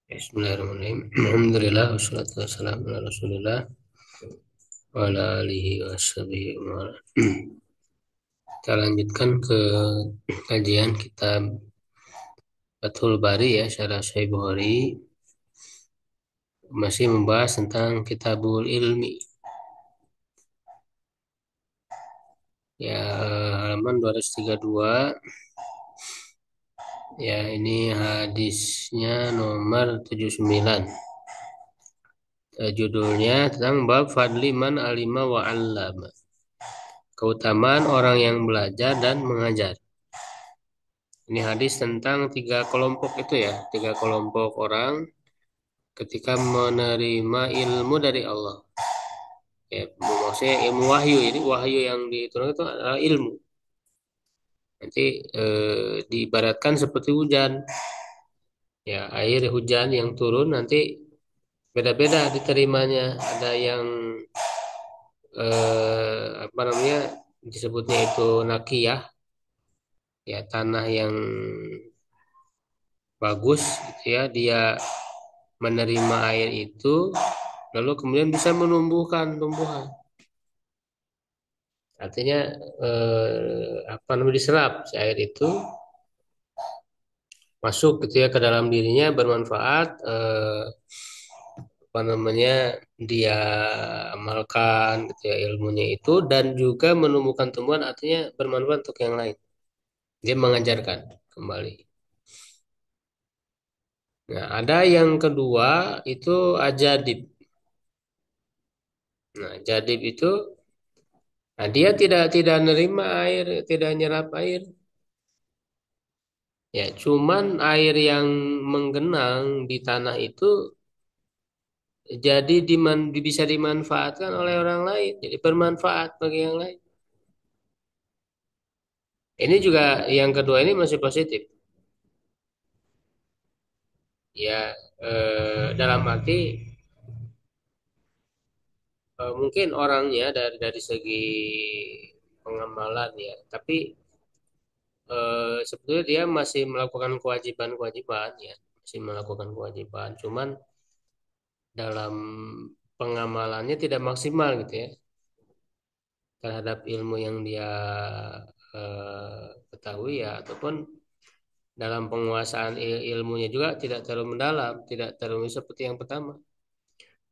Bismillahirrahmanirrahim. Alhamdulillah wassalatu wassalamu ala Rasulillah wa ala alihi washabihi wa ala. Kita lanjutkan ke kajian kitab Fathul Bari ya, Syarah Sahih Bukhari, masih membahas tentang Kitabul Ilmi. Ya, halaman 232. Ya, ini hadisnya nomor 79. Judulnya tentang bab fadli man alima wa 'allama. Keutamaan orang yang belajar dan mengajar. Ini hadis tentang tiga kelompok itu ya, tiga kelompok orang ketika menerima ilmu dari Allah. Ya, maksudnya ilmu wahyu. Ini wahyu yang diturunkan itu adalah ilmu. Nanti diibaratkan seperti hujan. Ya, air hujan yang turun nanti beda-beda diterimanya. Ada yang apa namanya disebutnya itu nakiyah, ya tanah yang bagus gitu ya, dia menerima air itu lalu kemudian bisa menumbuhkan tumbuhan. Artinya apa namanya diserap si air itu masuk gitu ya ke dalam dirinya bermanfaat, apa namanya dia amalkan gitu ya ilmunya itu dan juga menumbuhkan tumbuhan artinya bermanfaat untuk yang lain. Dia mengajarkan kembali. Nah, ada yang kedua itu ajadib. Nah, jadib itu nah, dia tidak nerima air, tidak nyerap air. Ya, cuman air yang menggenang di tanah itu jadi bisa dimanfaatkan oleh orang lain, jadi bermanfaat bagi yang lain. Ini juga yang kedua ini masih positif. Ya, dalam arti mungkin orangnya dari segi pengamalan ya, tapi sebetulnya dia masih melakukan kewajiban-kewajiban ya, masih melakukan kewajiban. Cuman dalam pengamalannya tidak maksimal gitu ya terhadap ilmu yang dia ketahui ya ataupun dalam penguasaan ilmunya juga tidak terlalu mendalam, tidak terlalu seperti yang pertama.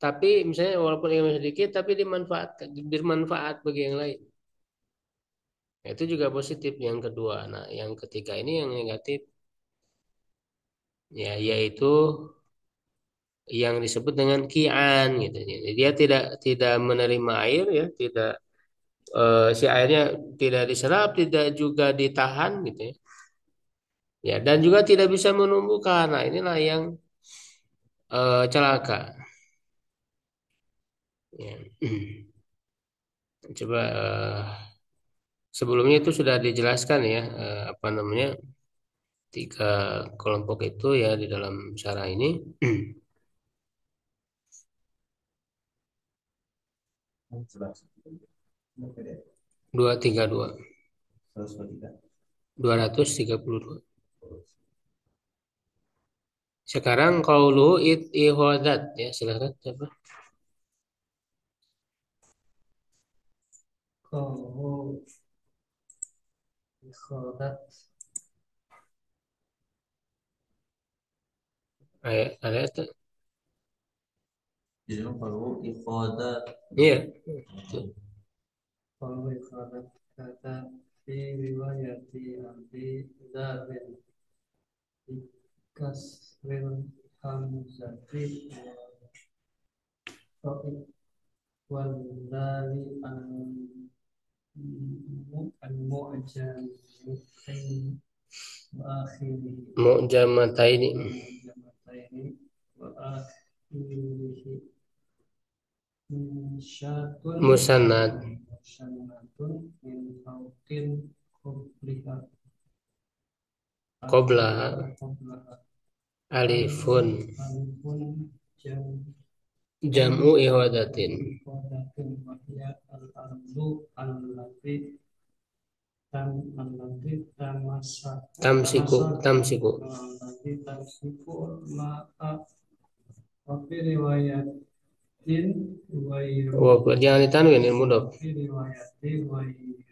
Tapi misalnya walaupun ilmu sedikit tapi dimanfaatkan, bermanfaat bagi yang lain. Nah, itu juga positif yang kedua. Nah, yang ketiga ini yang negatif ya yaitu yang disebut dengan kian gitu. Jadi dia tidak menerima air ya, tidak si airnya tidak diserap, tidak juga ditahan gitu ya. Ya, dan juga tidak bisa menumbuhkan. Nah, inilah yang celaka. Ya. Coba sebelumnya itu sudah dijelaskan ya apa namanya tiga kelompok itu ya di dalam syarah ini 232 232. Sekarang qaulu ihodat ya silakan siapa? Kalau ikhodat Ayat jadi kalau ikhodat iya. kalau ikhodat kata fi riwayati abi dzabin kasril hamzati wal dali an mu'jam wa akhiri Mu'jamataini jamataini wa akhirihi Syatun musannad Syannatun min fauqin Kubliha qabla Kublaha alifun Alifun Jam jam'u ihwadatin Kodatin Wahya Al-Ardu Al-Lati Al-Lati Tamasak tamsiku Tamasak tamsiku Al-Lati Tamsiku Ma'a Wafi riwayatin wairu. Oh, jangan ditanwin ilmu dok. Wafi riwayatin wairu.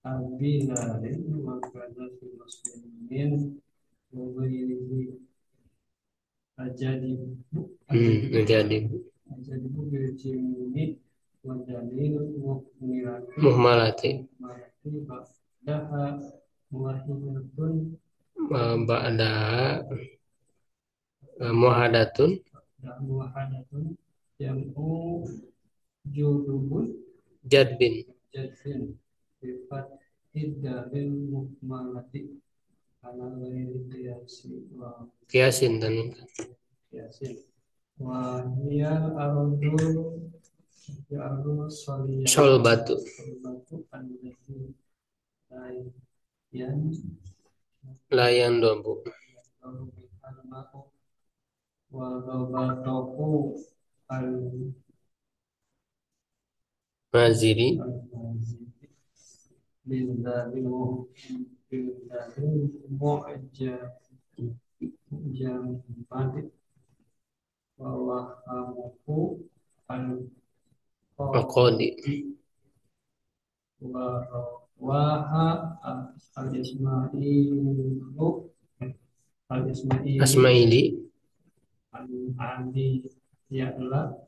Abilarin makana fi muslimin wa ghairihi ajadibu Jadi ajadibu bil jimmi wa dalil muhmirati muhmalati marati ba'daha muwahidatun ba'da muhadatun muwahadatun jam'u judubun jadbin jadfin sifat iddabil muhmalati ala ghairi qiyasi wa kiasin dan qiyasin wa hiyal ardu ya ardu sol saliyatu batu salibatu allati yan layan dombu lalu al-ma'u wa ghabatahu al maziri al-mazid billahi billahi mu'jam wa wahamuhu akodi al-qadi wa waha al-ismailu al-ismaili asmaili an ali ya'la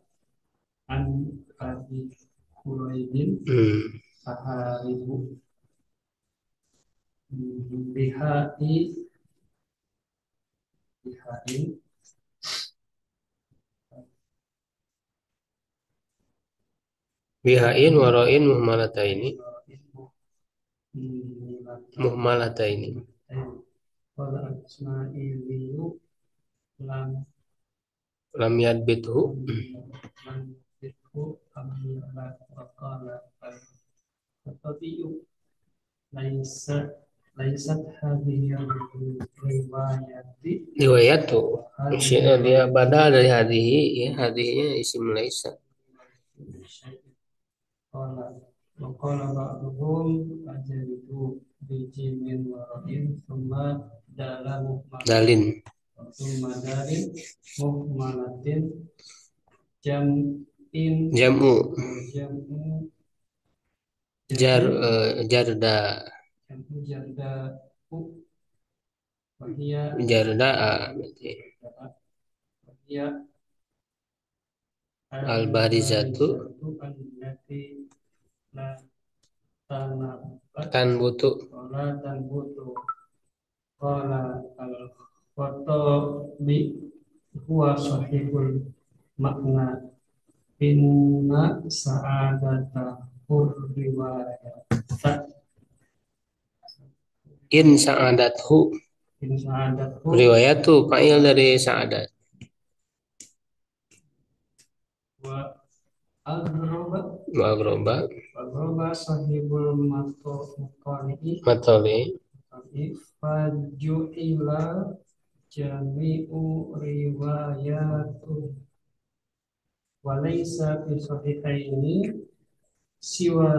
an abi Quraidin hmm. saharibu bihai bihain bihain waroin muhmalataini milatan muhmalataini qala al-ismailiyu lam lam yadbithu lam yadku amila wa qala al-khattabiyu laisa laisat hadhihi riwayati riwayatu dia hadhihi badal dari hadihi ya hadihinya isim laisa qala wa qala ba'duhum ajalitu bi jimin wa ra'in thumma dalam dalin thumma dalin muhmalatin jam'in jamu jam'u jar jam'in jarda jam'u jarda wahia jarda berarti wahia al barizatu allati la tanabat tan butu wala tanbutu qala al-Khattabi huwa sahihul makna inna sa'adata riwayat in sa'adathu in sa'adatu riwayatu fa'il dari sa'adat wa al-roba wa groba al-roba sahibul maqali matoli faju'ila jami'u riwayatu walaysa fi sahihaini siwa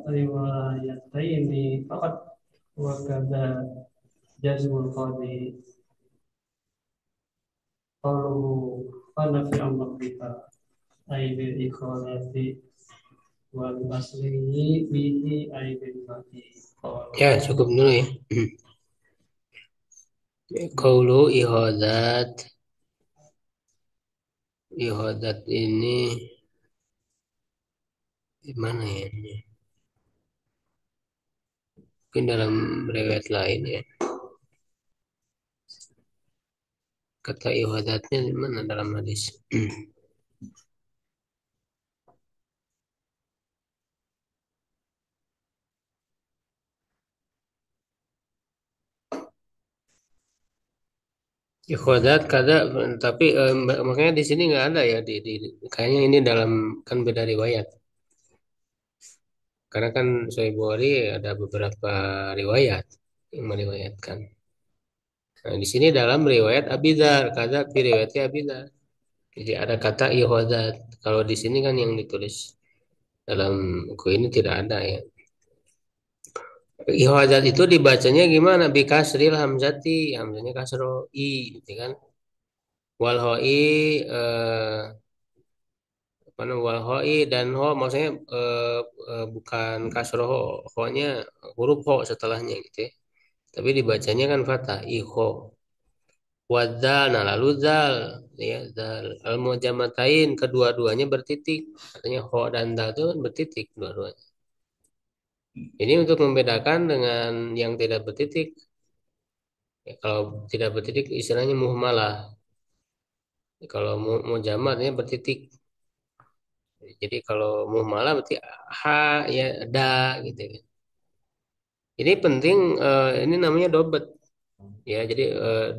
riwayataini faqat wa kadza jazmul qadi qaluhu qala fi amriha ay bil ikhwanati wal aslihi bihi ay bil mati ya cukup dulu ya qaulu ihadat ini di mana ya ini? Mungkin dalam riwayat lain ya kata ihadatnya di mana dalam hadis ihadat kada tapi makanya di sini nggak ada ya kayaknya ini dalam kan beda riwayat karena kan Sahih Bukhari ada beberapa riwayat yang meriwayatkan. Nah, di sini dalam riwayat Abidar, kata di riwayatnya Abidar. Jadi ada kata ihodat. Kalau di sini kan yang ditulis dalam buku ini tidak ada ya. Ihodat itu dibacanya gimana? Bikasril hamzati, hamzanya kasro i, gitu kan? Wal hoi apa namanya wal hoi dan ho maksudnya bukan kasroh ho, ho-nya huruf ho setelahnya gitu ya. Tapi dibacanya kan fathah iho. Wadzal, nah lalu zal, ya zal. Al mujamatain kedua-duanya bertitik. Artinya ho dan dal itu kan bertitik dua-duanya. Ini untuk membedakan dengan yang tidak bertitik. Ya, kalau tidak bertitik istilahnya muhmalah. Kalau mujamah artinya bertitik. Jadi kalau muhmalah berarti ha ya da gitu kan. Ini penting ini namanya dobet ya. Jadi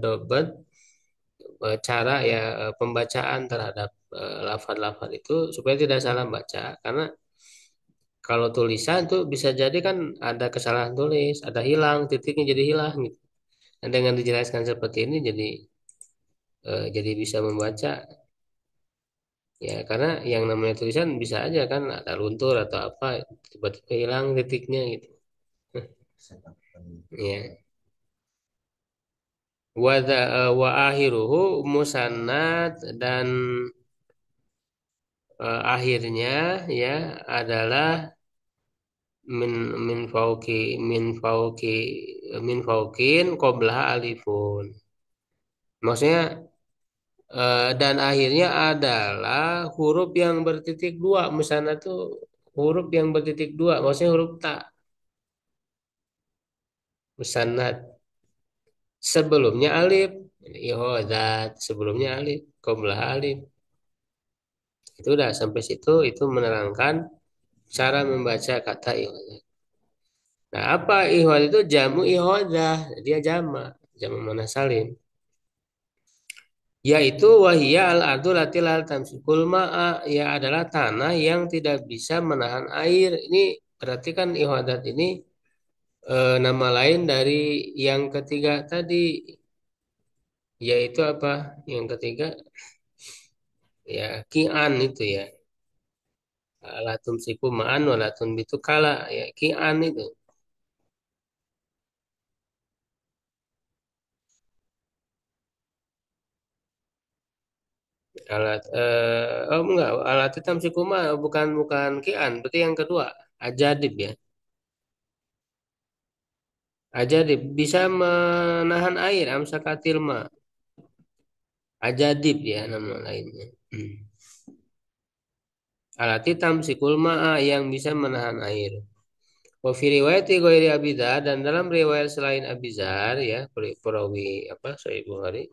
dobet cara ya pembacaan terhadap lafaz-lafaz itu supaya tidak salah baca karena kalau tulisan tuh bisa jadi kan ada kesalahan tulis, ada hilang, titiknya jadi hilang gitu. Dan dengan dijelaskan seperti ini jadi bisa membaca ya karena yang namanya tulisan bisa aja kan ada luntur atau apa tiba-tiba hilang titiknya gitu. Ya. Wa akhiruhu musannad dan akhirnya ya adalah min min faukin qablaha alifun. Maksudnya dan akhirnya adalah huruf yang bertitik dua. Musannad tuh huruf yang bertitik dua. Maksudnya huruf ta musannad. Sebelumnya alif. Ihodat sebelumnya alif. Qablaha alif. Itu udah sampai situ itu menerangkan cara membaca kata ihodah. Nah, apa ihodah itu jamu ihodah. Dia jama mana salim. Yaitu wahia al ardu lati lal tamsikul ma'a. Ya adalah tanah yang tidak bisa menahan air. Ini berarti kan ihodat ini nama lain dari yang ketiga tadi. Yaitu apa? Yang ketiga ya kian itu ya. Latum siku ma'an walatun bitu kala ya kian itu. Oh enggak, alat hitam sikuma bukan bukan kian, berarti yang kedua ajadib ya. Ajadib bisa menahan air, amsakatil ma. Ajadib ya nama lainnya. Alat hitam sikul ma'a yang bisa menahan air. Wa fi riwayat ghairi Abizar dan dalam riwayat selain Abizar ya, perawi apa Sahih Bukhari.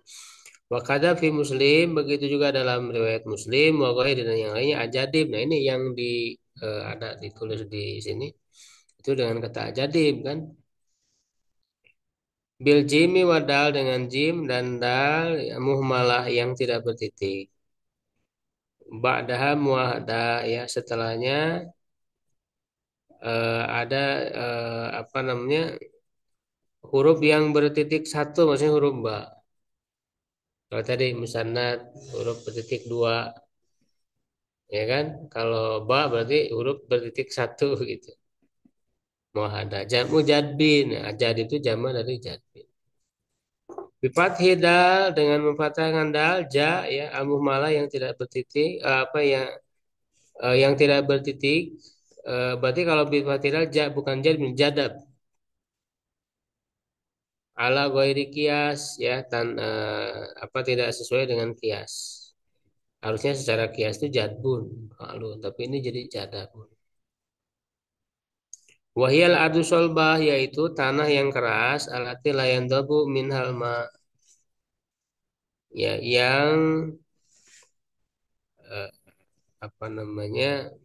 Wa kadza fi Muslim begitu juga dalam riwayat Muslim wa ghairi dan yang lainnya ajadib. Nah, ini yang ada ditulis di sini itu dengan kata ajadib kan. Bil jimi wa dal dengan jim dan dal ya, muhmalah yang tidak bertitik. Ba'daha muahada ya setelahnya ada apa namanya huruf yang bertitik satu maksudnya huruf ba. Kalau tadi musannad huruf bertitik dua ya kan. Kalau ba berarti huruf bertitik satu gitu. Muahada jamu jadbin. Nah, jad itu jamak dari jadbin. Bipat hidal dengan memfathahkan dal ja ya amuh malah yang tidak bertitik apa ya yang tidak bertitik berarti kalau bipat hidal ja bukan jad bin jadab ala ghairi kias ya apa tidak sesuai dengan kias. Harusnya secara kias itu jadbun maklum tapi ini jadi jadabun. Wahyal ardu solbah yaitu tanah yang keras alati layan dabu min halma ya yang eh, apa namanya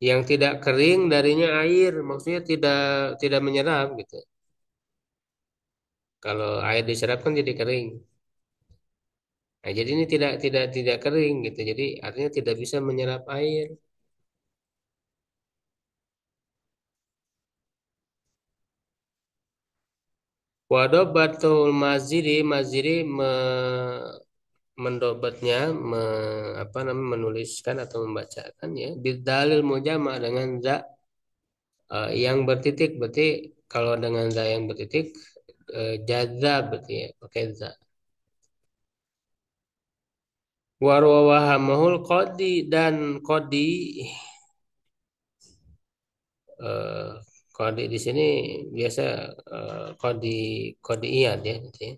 yang tidak kering darinya air maksudnya tidak menyerap gitu. Kalau air diserap kan jadi kering. Nah, jadi ini tidak kering gitu. Jadi artinya tidak bisa menyerap air. Wadobatul maziri mendobatnya apa namanya menuliskan atau membacakan ya bidalil mujama dengan za yang bertitik berarti kalau dengan za yang bertitik jazab berarti ya, pakai za. Warwahamahul qadi dan qadi eh, qadi di sini biasa qadi qadi iyad ya, gitu ya.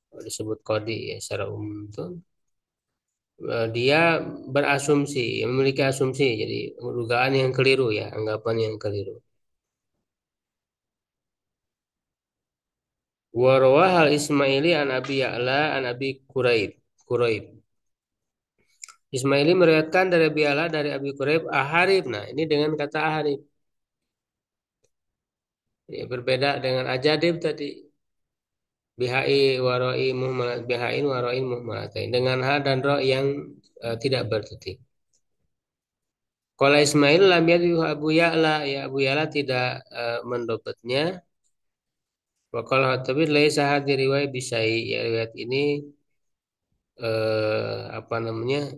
Kalau disebut qadi ya secara umum itu dia berasumsi, memiliki asumsi, jadi dugaan yang keliru ya, anggapan yang keliru. Warwahal Ismaili an Abi Ya'la an Abi Quraib. Quraib. Ismaili meriwayatkan dari Abi Ya'la dari Abi Quraib aharib. Nah, ini dengan kata aharib. Ya, berbeda dengan ajadib tadi. Bihai waroi muhmalat bihain waroin muhmalatain. Dengan ha dan ro yang tidak bertitik. Kalau Ismail lam yadu Abu Ya'la, ya Abu Ya'la tidak mendapatnya. Wakal tapi laisa hadir riwayat bisai, ya riwayat ini apa namanya?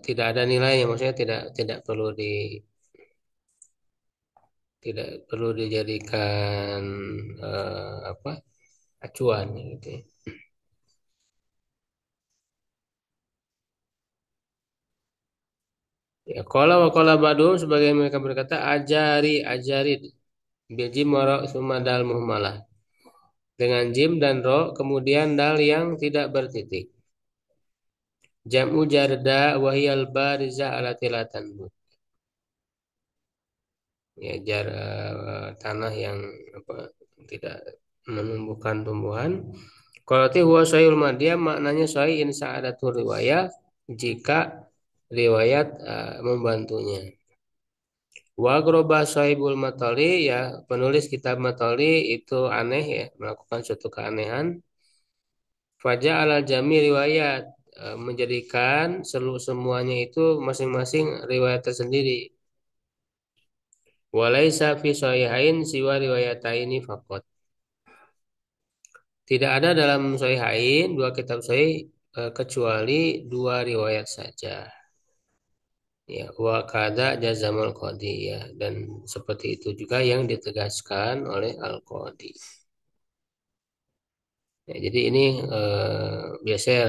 Tidak ada nilainya, maksudnya tidak perlu tidak perlu dijadikan apa acuan gitu ya. Ya, kalau wakala badum sebagai mereka berkata ajari ajari bijim waro summa dal muhmalah dengan jim dan ro kemudian dal yang tidak bertitik. Jam'u jarda wahiyal barizah ala tilatan. Ya tanah yang apa tidak menumbuhkan tumbuhan. Kalau ti huwa sahihul madiyah maknanya sahih in sa'adatu riwayat jika riwayat membantunya. Wa groba sahibul matali ya penulis kitab matali itu aneh ya melakukan suatu keanehan. Faja ala jami riwayat menjadikan seluruh semuanya itu masing-masing riwayat tersendiri. Walaisa fi sahihain siwa riwayataini faqat. Tidak ada dalam sahihain dua kitab sahih kecuali dua riwayat saja. Ya, wa kada jazamul qadi ya dan seperti itu juga yang ditegaskan oleh Al-Qadi. Ya, jadi ini biasanya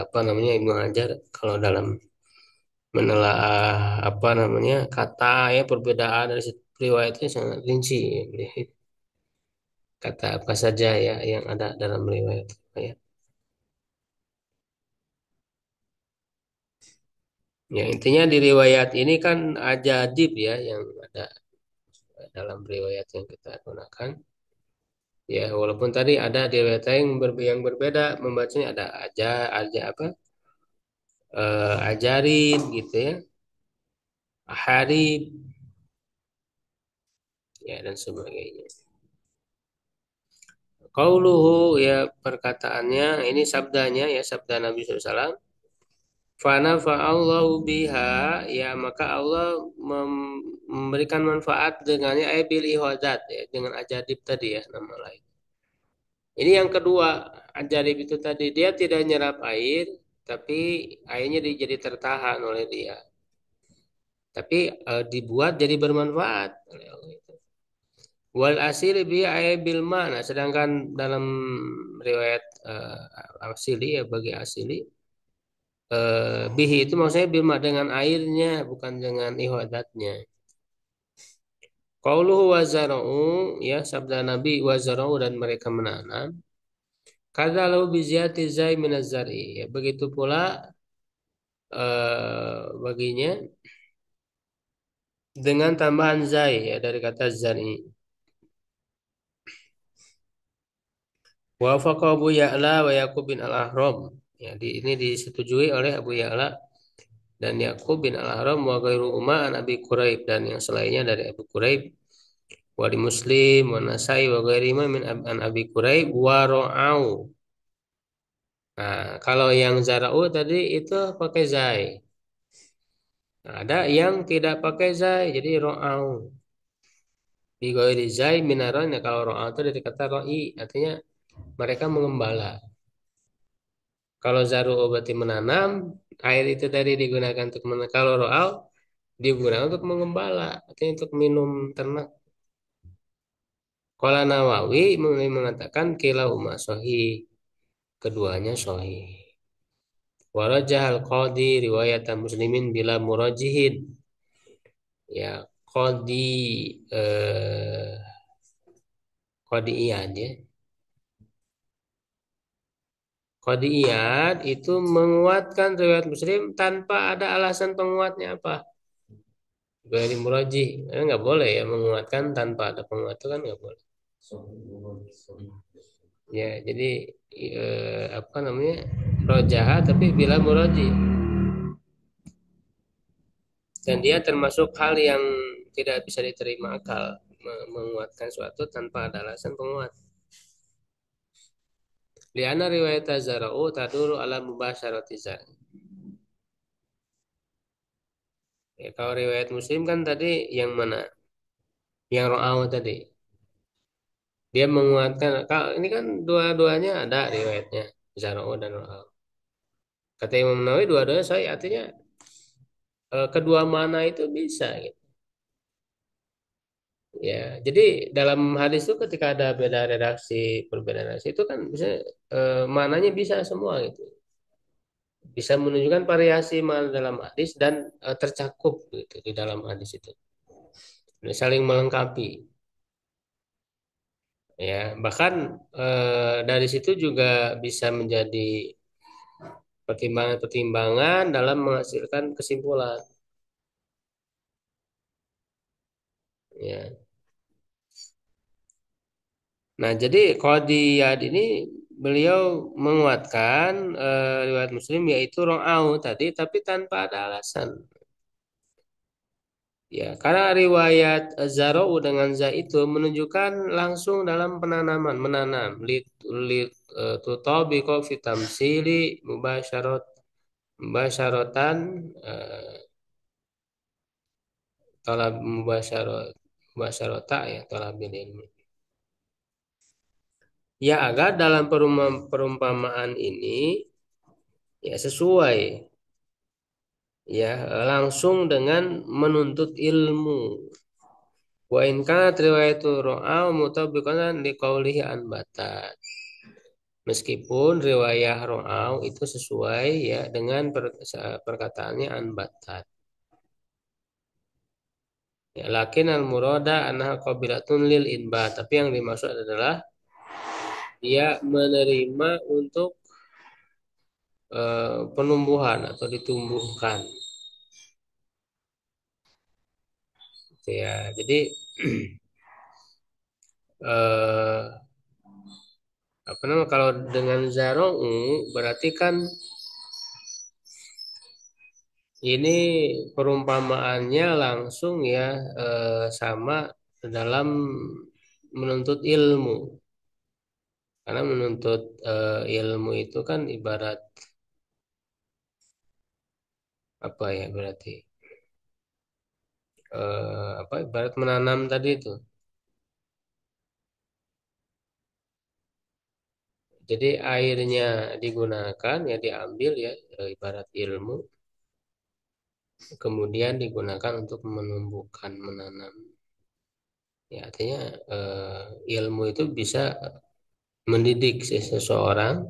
apa namanya Ibnu Hajar kalau dalam menelaah apa namanya kata ya perbedaan dari riwayatnya sangat rinci ya. Kata apa saja ya yang ada dalam riwayat ya. Ya intinya di riwayat ini kan ajadib ya yang ada dalam riwayat yang kita gunakan. Ya walaupun tadi ada di riwayat yang berbeda membacanya ada aja apa ajarin gitu ya, harib ya dan sebagainya. Qauluhu ya perkataannya ini sabdanya ya sabda Nabi SAW. Fana fa'allahu biha ya maka Allah memberikan manfaat dengannya bil ihadat ya dengan ajadib tadi ya nama lain. Ini yang kedua ajadib itu tadi dia tidak nyerap air tapi airnya jadi tertahan oleh dia. Tapi dibuat jadi bermanfaat oleh Allah itu. Wal asili bi ay bil mana sedangkan dalam riwayat asili ya bagi asili bihi itu maksudnya bilma dengan airnya bukan dengan ihadatnya. Qauluhu wazara'u ya sabda Nabi wazara'u dan mereka menanam. Kadzalau bi ziyati zai minaz-zar'i ya begitu pula baginya dengan tambahan zai ya dari kata zar'i. Wafaqa Abu Ya'la wa Yaqub bin Al-Ahram. Ya, ini disetujui oleh Abu Ya'la dan Yaqub bin Al-Ahram wa ghairu umma an Abi Quraib dan yang selainnya dari Abu Quraib wa di Muslim wa Nasai wa ghairima min an Abi Quraib wa ra'au. Nah, kalau yang zara'u tadi itu pakai zai. Nah, ada yang tidak pakai zai jadi ra'au. Di ghairi zai minaron ya kalau ra'au itu dari kata ra'i artinya mereka mengembala. Kalau zaru berarti menanam, air itu tadi digunakan untuk menanam. Kalau roal digunakan untuk mengembala, artinya untuk minum ternak. Qala Nawawi mengatakan kilahuma sahih, keduanya sahih. Warajahal qadi riwayat muslimin bila murajihin. Ya, qadi eh qadi iyad ya. Qadi iyad itu menguatkan riwayat Muslim tanpa ada alasan penguatnya apa. Dari murajih, nggak boleh ya menguatkan tanpa ada penguat itu kan nggak boleh. Ya, jadi apa namanya rojaha tapi bila murajih dan dia termasuk hal yang tidak bisa diterima akal menguatkan suatu tanpa ada alasan penguat. Liana riwayat Zara'u taduru ala mubasyarati za. Ya, kalau riwayat Muslim kan tadi yang mana? Yang ro'aw tadi. Dia menguatkan. Kalau ini kan dua-duanya ada riwayatnya. Zara'u dan ro'aw. Kata Imam Nawawi dua-duanya saya artinya kedua mana itu bisa gitu. Ya, jadi dalam hadis itu ketika ada beda redaksi, perbedaan redaksi itu kan bisa maknanya bisa semua gitu. Bisa menunjukkan variasi makna dalam hadis dan tercakup gitu di dalam hadis itu. Saling melengkapi. Ya, bahkan dari situ juga bisa menjadi pertimbangan-pertimbangan dalam menghasilkan kesimpulan. Ya. Nah, jadi Qadiyad ini beliau menguatkan riwayat Muslim yaitu rong'au tadi, tapi tanpa ada alasan. Ya, karena riwayat Zara'u dengan za itu menunjukkan langsung dalam penanaman, menanam. Lit tutabiqo fi tamsili mubasyaratan talab mubasyarata ya talabil ilmi. Ya, agar dalam perumpamaan ini ya sesuai ya langsung dengan menuntut ilmu. Wa in kanat riwayatu ro'au mutabiqatan liqaulihi an batat. Meskipun riwayah ro'au itu sesuai ya dengan perkataannya an batat. Ya, lakin al murada anha qabilatun lil inba. Tapi yang dimaksud adalah dia menerima untuk penumbuhan atau ditumbuhkan. Gitu ya. Jadi eh, apa namanya kalau dengan zara'u berarti kan ini perumpamaannya langsung ya sama dalam menuntut ilmu. Karena menuntut ilmu itu kan ibarat apa ya berarti apa ibarat menanam tadi itu. Jadi airnya digunakan ya diambil ya ibarat ilmu kemudian digunakan untuk menumbuhkan menanam. Ya artinya ilmu itu bisa mendidik seseorang.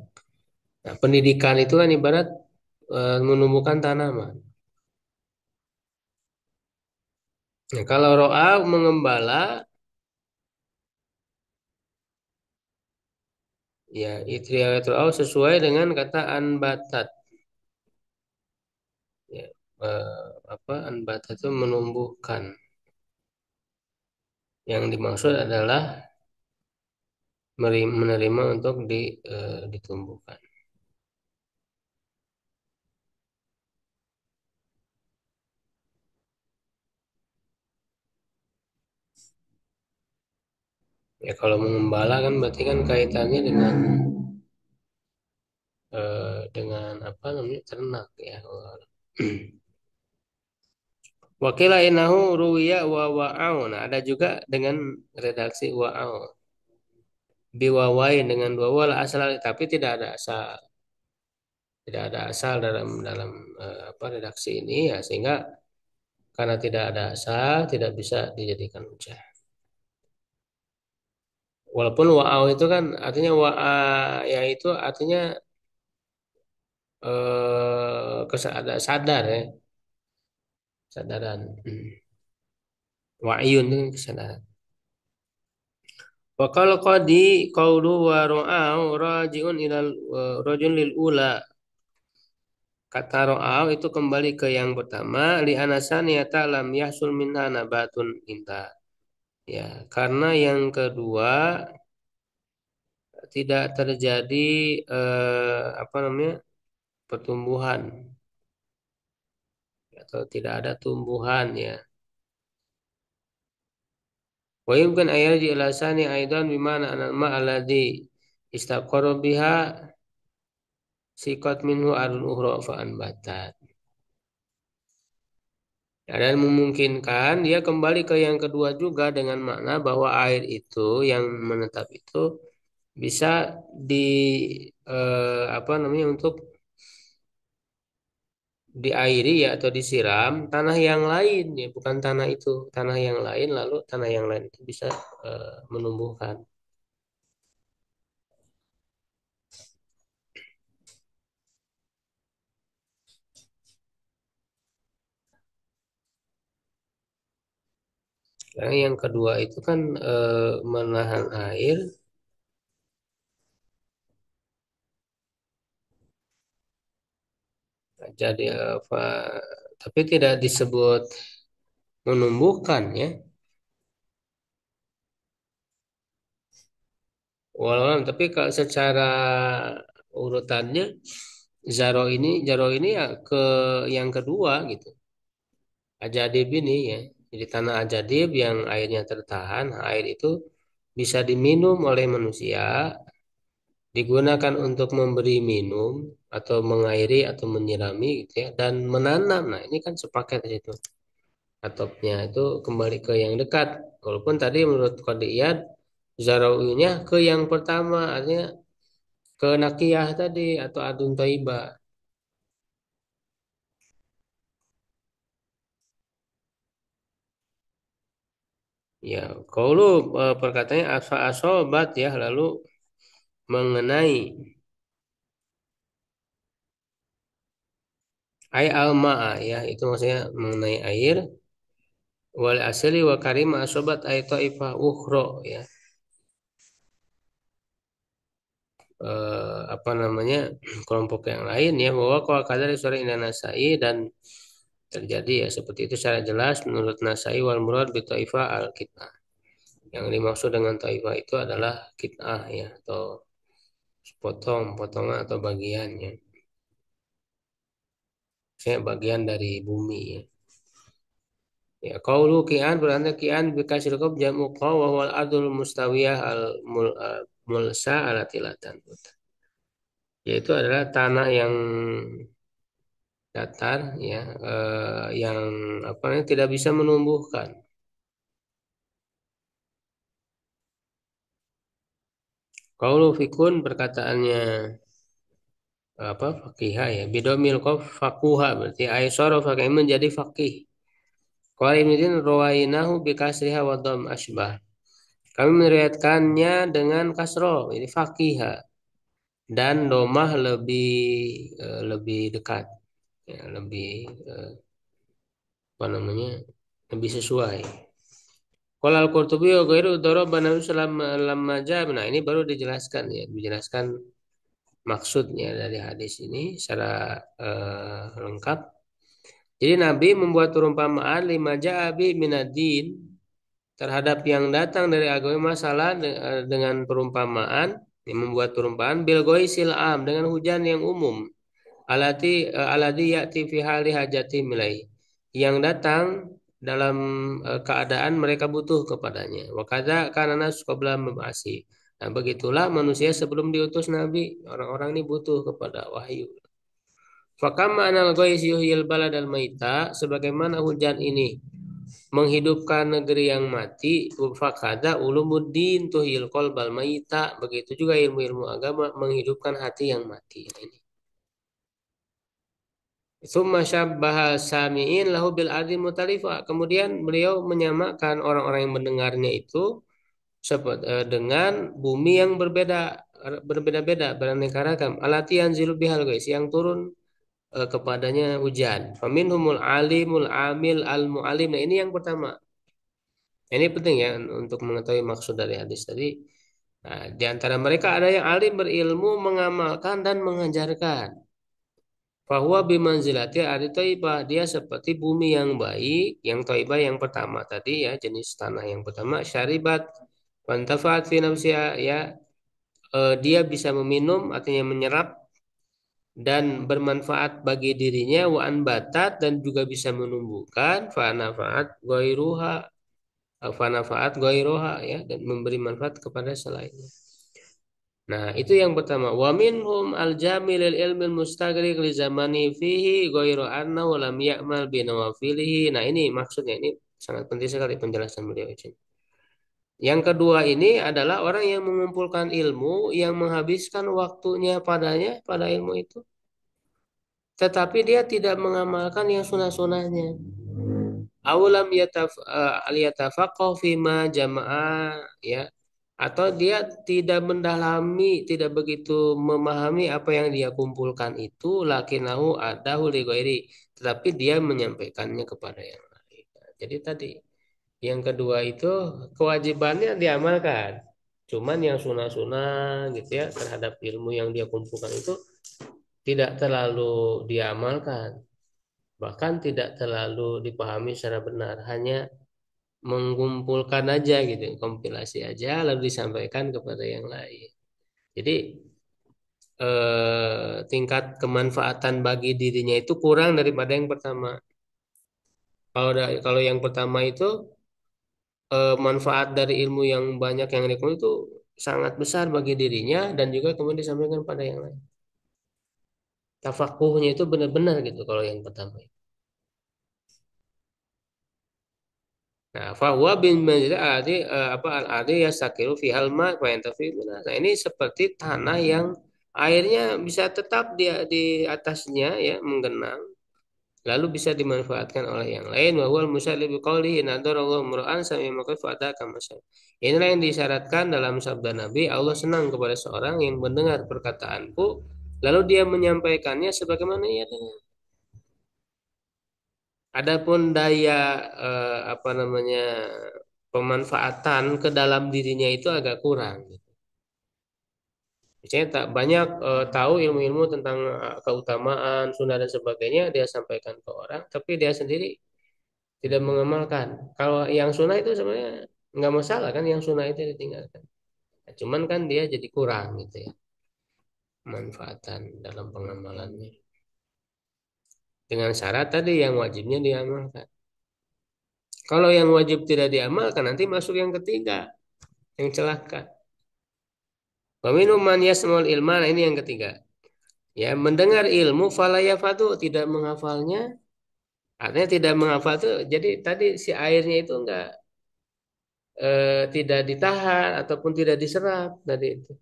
Nah, pendidikan itu kan ibarat menumbuhkan tanaman. Nah, kalau ro'a mengembala, ya itriat ro'a sesuai dengan kata anbatat. Ya, apa anbatat itu menumbuhkan. Yang dimaksud adalah menerima untuk ditumbuhkan. Ya kalau mengembala kan berarti kan kaitannya dengan apa namanya ternak ya. Wakila inahu ruwiya wa wa'au. Nah, ada juga dengan redaksi wa'au. Biwawain dengan dua wal asal tapi tidak ada asal. Tidak ada asal dalam apa redaksi ini ya sehingga karena tidak ada asal tidak bisa dijadikan hujah. Walaupun wa'au itu kan artinya wa'a ya itu artinya ada sadar ya, kesadaran. Wa'yun itu kan kesadaran. Wa qala qadi qawlu wa ra'au raji'un ilal rajul lil ula. Kata ra'au itu kembali ke yang pertama li anasaniyata lam yahsul minha nabatun inta. Ya, karena yang kedua tidak terjadi apa namanya? Pertumbuhan atau tidak ada tumbuhan ya. Wa yumkin ayarji ila sani aidan bimana anal ma alladhi istaqarra biha siqat minhu arun ukhra fa anbatat. Ya, dan memungkinkan dia kembali ke yang kedua juga dengan makna bahwa air itu yang menetap itu bisa di apa namanya untuk diairi ya atau disiram tanah yang lain ya bukan tanah itu tanah yang lain lalu tanah yang lain itu bisa menumbuhkan. Karena yang kedua itu kan menahan air jadi apa tapi tidak disebut menumbuhkan ya walau tapi kalau secara urutannya Zaro ini ya ke yang kedua gitu Ajadib ini ya jadi tanah Ajadib yang airnya tertahan air itu bisa diminum oleh manusia digunakan untuk memberi minum atau mengairi atau menyirami gitu ya dan menanam nah ini kan sepaket itu atopnya itu kembali ke yang dekat walaupun tadi menurut Qadiyat Zarawinya ke yang pertama artinya ke nakiyah tadi atau adun taibah ya kalau perkataannya asfa asobat ya lalu mengenai ay alma ya itu maksudnya mengenai air wal asli wa karim asobat ay taifah ukhro ya apa namanya kelompok yang lain ya bahwa kalau kadar suara indah nasai dan terjadi ya seperti itu secara jelas menurut Nasai wal murad bi taifah al kit'ah yang dimaksud dengan taifah itu adalah kit'ah ya atau potongan atau bagiannya saya bagian dari bumi ya ya qaulu ki'an berarti ki'an bi kasril qaf jam'u qaw wa huwal ardul mustawiyah mulsa ala tilatan yaitu adalah tanah yang datar ya yang apa namanya tidak bisa menumbuhkan. Qaulu fikun perkataannya apa fakihah ya bidomil qaf fakuha berarti aisara fakih menjadi fakih. Qala Ibnu rawainahu bi kasriha wa dham asbah. Kami meriwayatkannya dengan kasroh ini fakiha dan domah lebih dekat ya, lebih apa namanya lebih sesuai. Qala al-Qurtubi wa ghairu daraba Nabi lamma jaa. Nah, ini baru dijelaskan ya, dijelaskan maksudnya dari hadis ini secara lengkap. Jadi Nabi membuat perumpamaan lima ja'abi minadin terhadap yang datang dari agama masalah dengan perumpamaan yang membuat perumpamaan bil goisil am dengan hujan yang umum alati ya'ti fi hali hajati milai yang datang dalam keadaan mereka butuh kepadanya wa kadza kana nas qabla mab'asi nah begitulah manusia sebelum diutus nabi orang-orang ini butuh kepada wahyu fakama anal ghais yuhyil baladal maita sebagaimana hujan ini menghidupkan negeri yang mati fakada ulumuddin tuhyil qalbal maita begitu juga ilmu-ilmu agama menghidupkan hati yang mati ini Tsumma syabbaha sami'in lahu bil ardi mutalifa. Kemudian beliau menyamakan orang-orang yang mendengarnya itu dengan bumi yang berbeda-beda beraneka ragam. Alatian zilu bihal guys yang turun kepadanya hujan. Faminhumul alimul amil al mualim. Nah, ini yang pertama. Ini penting ya untuk mengetahui maksud dari hadis tadi. Nah, di antara mereka ada yang alim berilmu, mengamalkan dan mengajarkan. Bahwa bimanzilati ari thayyibah, dia seperti bumi yang baik, yang thayyibah yang pertama tadi ya, jenis tanah yang pertama syaribat wantafaat fi nafsiha ya, dia bisa meminum artinya menyerap dan bermanfaat bagi dirinya wa anbatat dan juga bisa menumbuhkan fa nafaat ghairuha ya, dan memberi manfaat kepada selainnya. Nah, itu yang pertama. Wa minhum al-jamilil ilmil mustagriq li zamani fihi ghairu annahu lam ya'mal bi nawafilihi. Nah, ini maksudnya ini sangat penting sekali penjelasan beliau ini. Yang kedua ini adalah orang yang mengumpulkan ilmu yang menghabiskan waktunya pada ilmu itu, tetapi dia tidak mengamalkan yang sunah-sunahnya. Aulam yatafaqahu fima jamaah ya, atau dia tidak mendalami, tidak begitu memahami apa yang dia kumpulkan itu, lakinahu adahu li ghairi, tetapi dia menyampaikannya kepada yang lain. Jadi tadi yang kedua itu kewajibannya diamalkan, cuman yang sunah-sunah gitu ya terhadap ilmu yang dia kumpulkan itu tidak terlalu diamalkan, bahkan tidak terlalu dipahami secara benar, hanya mengumpulkan aja gitu, kompilasi aja lalu disampaikan kepada yang lain. Jadi tingkat kemanfaatan bagi dirinya itu kurang daripada yang pertama. Kalau yang pertama itu manfaat dari ilmu yang banyak yang dikumpul itu sangat besar bagi dirinya dan juga kemudian disampaikan pada yang lain. Tafakuhnya itu benar-benar gitu kalau yang pertama. Nah, fahuwa bin manzil adi apa al adi yastaqiru fi halma wa yantafi minha. Nah, ini seperti tanah yang airnya bisa tetap di atasnya ya menggenang, lalu bisa dimanfaatkan oleh yang lain. Wa huwal musalli bi qoulihi nadarallahu mur'an sami maqaf fa'ata kama. Inilah yang disyaratkan dalam sabda Nabi, Allah senang kepada seorang yang mendengar perkataanku lalu dia menyampaikannya sebagaimana ia dengar. Adapun daya apa namanya pemanfaatan ke dalam dirinya itu agak kurang. Misalnya tak banyak tahu ilmu-ilmu tentang keutamaan, sunnah dan sebagainya dia sampaikan ke orang, tapi dia sendiri tidak mengamalkan. Kalau yang sunnah itu sebenarnya nggak masalah kan, yang sunnah itu ditinggalkan. Nah, cuman kan dia jadi kurang gitu ya, manfaatan dalam pengamalannya. Dengan syarat tadi yang wajibnya diamalkan. Kalau yang wajib tidak diamalkan nanti masuk yang ketiga, yang celaka. Wa minhum man yasma'ul ilma, nah ini yang ketiga. Ya, mendengar ilmu falayafatu tidak menghafalnya. Artinya tidak menghafal itu jadi tadi si airnya itu enggak tidak ditahan ataupun tidak diserap tadi itu.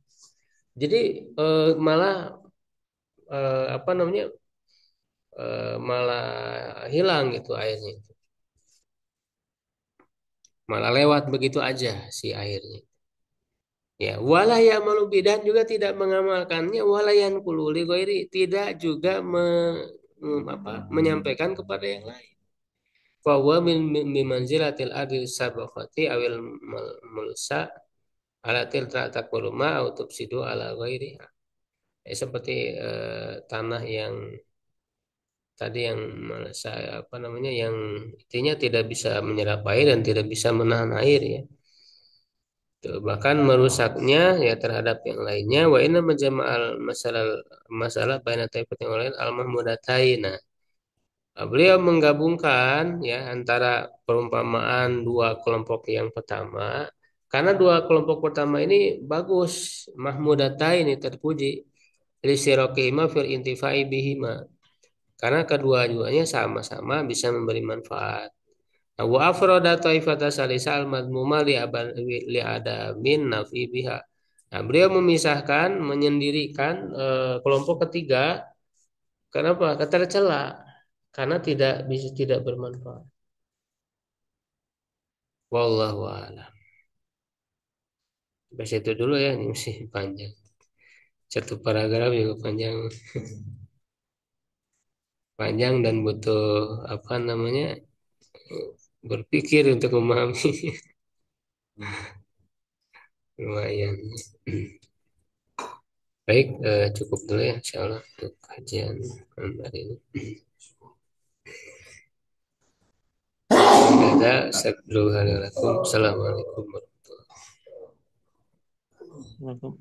Jadi malah apa namanya malah hilang gitu airnya. Malah lewat begitu aja si airnya. Ya, walaya malubidan juga tidak mengamalkannya, walayan kululi goiri tidak juga menyampaikan kepada yang lain. Fahuwa min manzilatil adil sabaqati awil mulsa alatil ta'takuruma au tufsidu ala ghairiha. Seperti tanah yang tadi yang saya apa namanya yang intinya tidak bisa menyerap air dan tidak bisa menahan air ya. Tuh, bahkan merusaknya ya terhadap yang lainnya. Wa inna majma'al masalah baina taifatin yang lain al mahmudataina. Nah, beliau menggabungkan ya antara perumpamaan dua kelompok yang pertama, karena dua kelompok pertama ini bagus, mahmudata ini terpuji, lisirokihima fil intifai bihima, karena kedua-duanya sama-sama bisa memberi manfaat. Nah, wa afroda taifata salisa al madmuma li adamin nafi biha. Nah, beliau memisahkan, menyendirikan kelompok ketiga. Kenapa? Tercela karena tidak bermanfaat. Wallahu a'lam. Sampai situ dulu ya, ini masih panjang. Satu paragraf juga panjang, panjang dan butuh apa namanya berpikir untuk memahami. Lumayan. Baik, cukup dulu ya, insya Allah untuk kajian malam hari ini. Ada, Assalamualaikum warahmatullahi Waalaikumsalam warahmatullahi wabarakatuh.